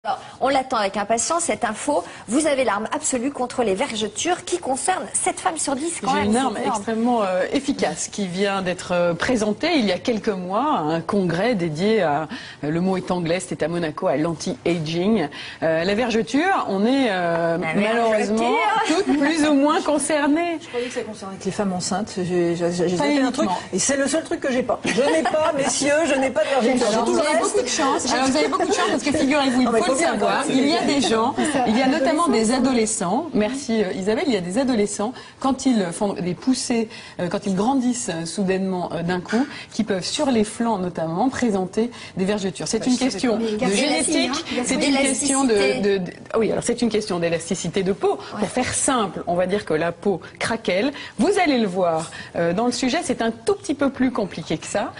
Alors, on l'attend avec impatience, cette info. Vous avez l'arme absolue contre les vergetures qui concerne 7 femmes sur 10 quand même. J'ai une arme extrêmement efficace qui vient d'être présentée il y a quelques mois à un congrès dédié à, le mot est anglais, c'était à Monaco, à l'anti-aging. La vergeture, on est malheureusement toutes plus ou moins concernées. Je croyais que ça concernait que les femmes enceintes. J'ai zappé un truc et c'est le seul truc que j'ai pas. Je n'ai pas, messieurs, je n'ai pas de vergeture. Alors, vous avez beaucoup de chance. Alors, vous avez beaucoup de chance parce que figurez-vous, il faut le savoir, il y a des gens, il y a notamment des adolescents, merci Isabelle, il y a des adolescents, quand ils font des poussées, quand ils grandissent soudainement d'un coup, qui peuvent sur les flancs notamment présenter des vergetures. C'est une question de génétique, c'est une question oui, alors c'est une question d'élasticité de peau. Pour faire simple, on va dire que la peau craquelle. Vous allez le voir dans le sujet, c'est un tout petit peu plus compliqué que ça,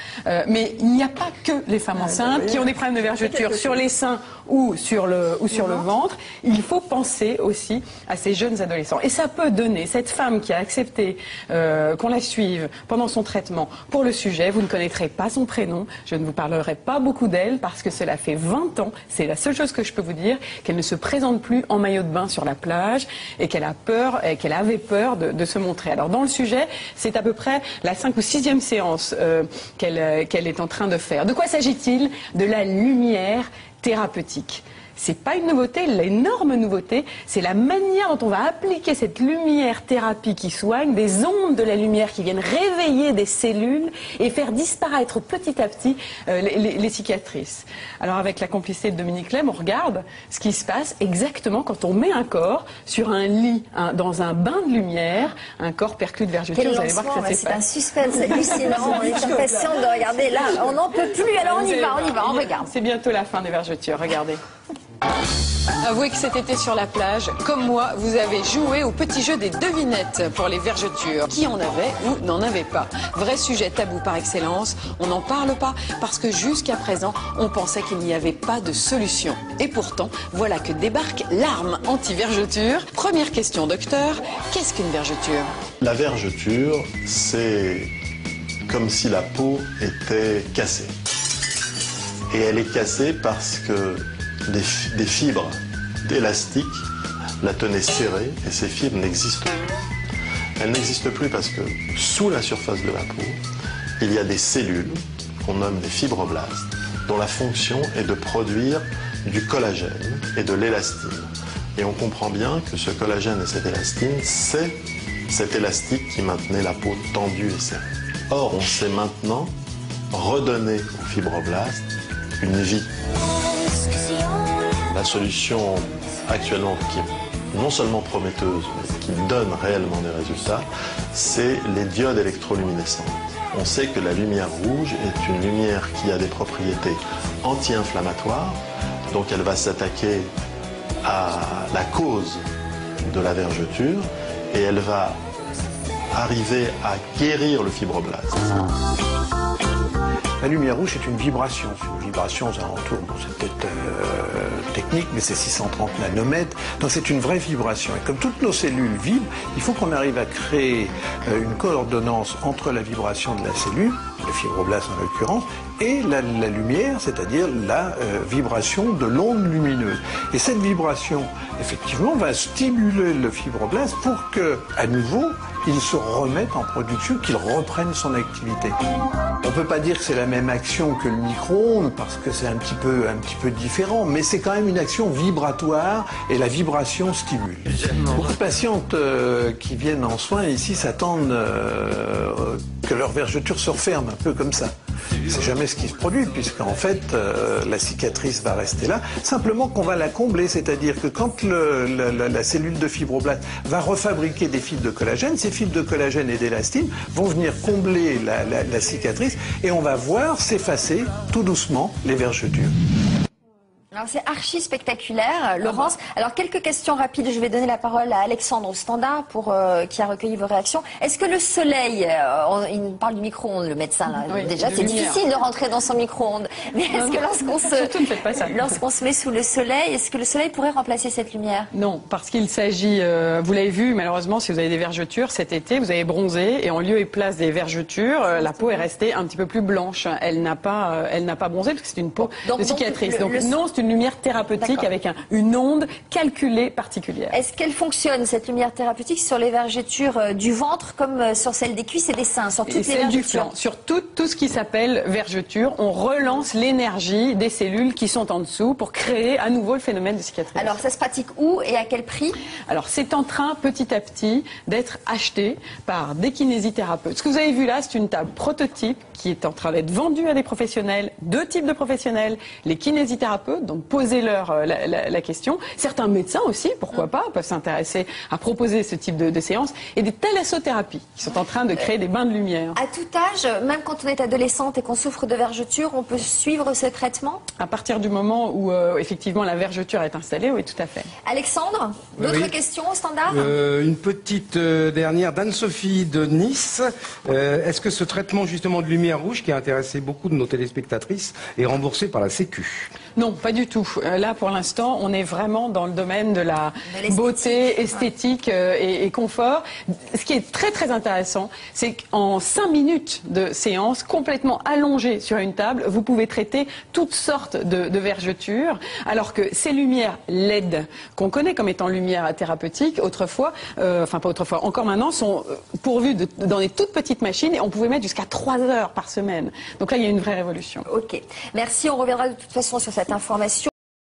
mais il n'y a pas que les femmes enceintes qui ont des problèmes de vergeture sur les seins ou sur le ventre. Il faut penser aussi à ces jeunes adolescents. Et ça peut donner, cette femme qui a accepté qu'on la suive pendant son traitement pour le sujet, vous ne connaîtrez pas son prénom, je ne vous parlerai pas beaucoup d'elle parce que cela fait 20 ans, c'est la seule chose que je peux vous dire, qu'elle ne se présente plus en maillot de bain sur la plage et qu'elle a peur, et qu'elle avait peur de se montrer. Alors dans le sujet, c'est à peu près la 5e ou 6e séance qu'elle est en train de faire. De quoi s'agit-il? De la lumière thérapeutique. C'est pas une nouveauté, l'énorme nouveauté, c'est la manière dont on va appliquer cette lumière thérapie qui soigne, des ondes de la lumière qui viennent réveiller des cellules et faire disparaître petit à petit les cicatrices. Alors avec la complicité de Dominique Lem, on regarde ce qui se passe exactement quand on met un corps sur un lit, dans un bain de lumière, un corps perclus de vergetures. Vous allez voir que ça se passe. C'est un suspense hallucinant, on est impatient de regarder. Là, on n'en peut plus, alors on y va, on regarde. C'est bientôt la fin des vergetures, regardez. Avouez que cet été sur la plage, comme moi, vous avez joué au petit jeu des devinettes pour les vergetures. Qui en avait ou n'en avait pas? Vrai sujet tabou par excellence, on n'en parle pas parce que jusqu'à présent, on pensait qu'il n'y avait pas de solution. Et pourtant, voilà que débarque l'arme anti-vergeture. Première question, docteur, qu'est-ce qu'une vergeture? La vergeture, c'est comme si la peau était cassée. Et elle est cassée parce que des fibres d'élastique la tenaient serrée et ces fibres n'existent plus. Elles n'existent plus parce que sous la surface de la peau, il y a des cellules qu'on nomme des fibroblastes dont la fonction est de produire du collagène et de l'élastine. Et on comprend bien que ce collagène et cette élastine, c'est cet élastique qui maintenait la peau tendue et serrée. Or, on sait maintenant redonner aux fibroblastes une vie. La solution actuellement qui est non seulement prometteuse, mais qui donne réellement des résultats, c'est les diodes électroluminescentes. On sait que la lumière rouge est une lumière qui a des propriétés anti-inflammatoires, donc elle va s'attaquer à la cause de la vergeture et elle va arriver à guérir le fibroblaste. La lumière rouge est une vibration. C'est une vibration aux alentours, bon, c'est peut-être technique, mais c'est 630 nanomètres. Donc c'est une vraie vibration. Et comme toutes nos cellules vibrent, il faut qu'on arrive à créer une coordonnance entre la vibration de la cellule, le fibroblast en l'occurrence, et la lumière, c'est-à-dire la vibration de l'onde lumineuse. Et cette vibration, effectivement, va stimuler le fibroblast pour que, à nouveau, il se remette en production, qu'il reprenne son activité. On ne peut pas dire que c'est la même action que le micro-ondes parce que c'est un petit peu différent, mais c'est quand même une action vibratoire et la vibration stimule. Beaucoup de patientes qui viennent en soins ici s'attendent que leur vergeture se referme, un peu comme ça. C'est jamais ce qui se produit, puisqu'en fait, la cicatrice va rester là. Simplement qu'on va la combler, c'est-à-dire que quand la cellule de fibroblast va refabriquer des fibres de collagène, ces fibres de collagène et d'élastine vont venir combler la cicatrice et on va voir s'effacer tout doucement les vergetures. Alors c'est archi spectaculaire, Laurence. Alors quelques questions rapides, je vais donner la parole à Alexandre au standard qui a recueilli vos réactions. Est-ce que le soleil, il parle du micro-ondes, le médecin là, oui, déjà c'est difficile de rentrer dans son micro-ondes, mais est-ce que lorsqu'on se met sous le soleil, est-ce que le soleil pourrait remplacer cette lumière? Non, parce qu'il s'agit, vous l'avez vu malheureusement, si vous avez des vergetures cet été, vous avez bronzé et en lieu et place des vergetures, la peau est restée un petit peu plus blanche. Elle n'a pas bronzé parce que c'est une peau de cicatrice. Donc non, c'est une lumière thérapeutique avec une onde calculée particulière. Est-ce qu'elle fonctionne, cette lumière thérapeutique, sur les vergetures du ventre comme sur celles des cuisses et des seins, sur toutes les vergetures? Du flanc, sur tout ce qui s'appelle vergeture, on relance l'énergie des cellules qui sont en dessous pour créer à nouveau le phénomène de cicatrisation. Alors ça se pratique où et à quel prix? Alors c'est en train petit à petit d'être acheté par des kinésithérapeutes. Ce que vous avez vu là, c'est une table prototype qui est en train d'être vendue à des professionnels, deux types de professionnels, les kinésithérapeutes, donc posez-leur la question, certains médecins aussi, pourquoi pas, peuvent s'intéresser à proposer ce type de séance, et des thalassothérapies qui sont en train de créer des bains de lumière. À tout âge, même quand on est adolescente et qu'on souffre de vergeture, on peut suivre ce traitement? À partir du moment où effectivement la vergeture est installée, oui, tout à fait. Alexandre, d'autres questions au standard? Une petite dernière d'Anne-Sophie de Nice. Est-ce que ce traitement justement de lumière rouge qui a intéressé beaucoup de nos téléspectatrices est remboursé par la Sécu? Non, pas du tout. Là, pour l'instant, on est vraiment dans le domaine de la beauté, esthétique et confort. Ce qui est très très intéressant, c'est qu'en 5 minutes de séance, complètement allongée sur une table, vous pouvez traiter toutes sortes de vergetures, alors que ces lumières LED qu'on connaît comme étant lumière thérapeutique, autrefois, enfin pas autrefois, encore maintenant, sont pourvues dans des toutes petites machines et on pouvait mettre jusqu'à 3 heures par semaine. Donc là, il y a une vraie révolution. Ok. Merci. On reviendra de toute façon sur cette information.